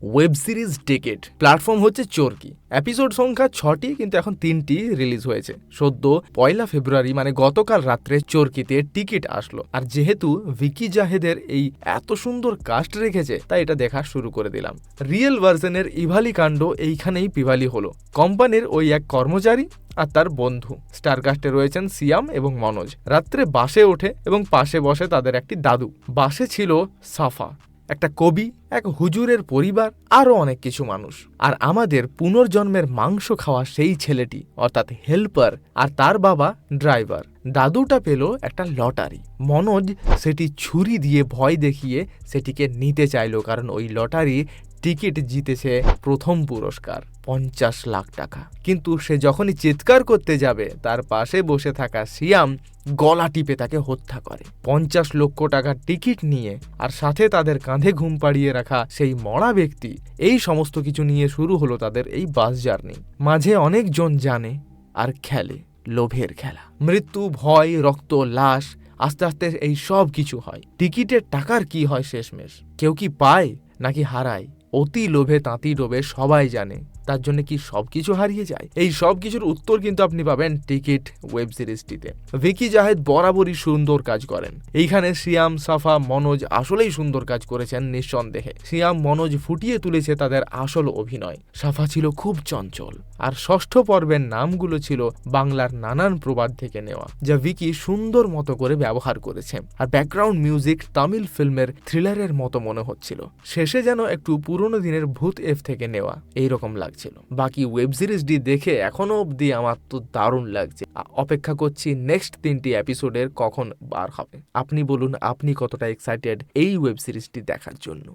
Web series ticket platform হচ্ছে চরকি। Episode সংখ্যা 6টি, কিন্তু এখন 3টি রিলিজ হয়েছে। সদ্য 1 ফেব্রুয়ারি মানে গতকাল রাত্রে চরকিতে টিকিট আসলো। আর যেহেতু ভিকি জাহেদের এই এত সুন্দর কাস্ট রেখেছে, তাই এটা দেখা শুরু করে দিলাম। রিয়েল ভার্সনের ইভালি কাণ্ড এইখানেই পিভালি হলো। কোম্পানির ওই এক কর্মচারী আর তার বন্ধু। স্টারকাস্টে রয়েছেন সিয়াম এবং মনোজ। রাত্রে বাসে ওঠে এবং পাশে বসে তাদের একটি দাদু। বাসে ছিল সাফা, একটা কবি, এক হুজুরের পরিবার, আরও অনেক কিছু মানুষ। আর আমাদের পুনর্জন্মের মাংস খাওয়া সেই ছেলেটি অর্থাৎ হেল্পার আর তার বাবা ড্রাইভার। দাদুটা পেল একটা লটারি। মনোজ সেটি ছুরি দিয়ে ভয় দেখিয়ে সেটিকে নিতে চাইল, কারণ ওই লটারি টিকিট জিতেছে প্রথম পুরস্কার 50 লাখ টাকা। কিন্তু সে যখনই চিৎকার করতে যাবে, তার পাশে বসে থাকা সিয়াম গলা টিপে তাকে হত্যা করে। 50 লক্ষ টাকার টিকিট নিয়ে আর সাথে তাদের কাঁধে ঘুম পাড়িয়ে রাখা সেই মরা ব্যক্তি, এই সমস্ত কিছু নিয়ে শুরু হলো তাদের এই বাস জার্নি। মাঝে অনেকজন জানে আর খেলে লোভের খেলা। মৃত্যু, ভয়, রক্ত, লাশ, আস্তে আস্তে এই সব কিছু হয়। টিকিটের টাকার কি হয় শেষমেশ? কেউ কি পায় নাকি হারায়? অতি লোভে তাঁতি ডোবে সবাই জানে। তার জন্য কি সবকিছু হারিয়ে যায়? এই সব কিছুর উত্তর কিন্তু আপনি পাবেন টিকিট ওয়েব সিরিজটিতে। ভিকি জাহেদ বরাবরই সুন্দর কাজ করেন। এইখানে সিয়াম, সাফা, মনোজ আসলেই সুন্দর কাজ করেছেন নিঃসন্দেহে। সিয়াম, মনোজ ফুটিয়ে তুলেছে তাদের আসল অভিনয়। সাফা ছিল খুব চঞ্চল, আর 6ষ্ঠ পর্বের নামগুলো ছিল বাংলার নানান প্রবাদ থেকে নেওয়া, যা ভিকি সুন্দর মতো করে ব্যবহার করেছে। আর ব্যাকগ্রাউন্ড মিউজিক তামিল ফিল্মের থ্রিলারের মতো মনে হচ্ছিল। শেষে যেন একটু পুরোনো দিনের ভূত এফ থেকে নেওয়া এইরকম লাগছিল। বাকি ওয়েব সিরিজটি দেখে এখনো অবধি আমার তো দারুণ লাগছে। অপেক্ষা করছি নেক্সট 3টি এপিসোডের কখন বার হবে। আপনি বলুন, আপনি কতটা এক্সাইটেড এই ওয়েব সিরিজটি দেখার জন্য?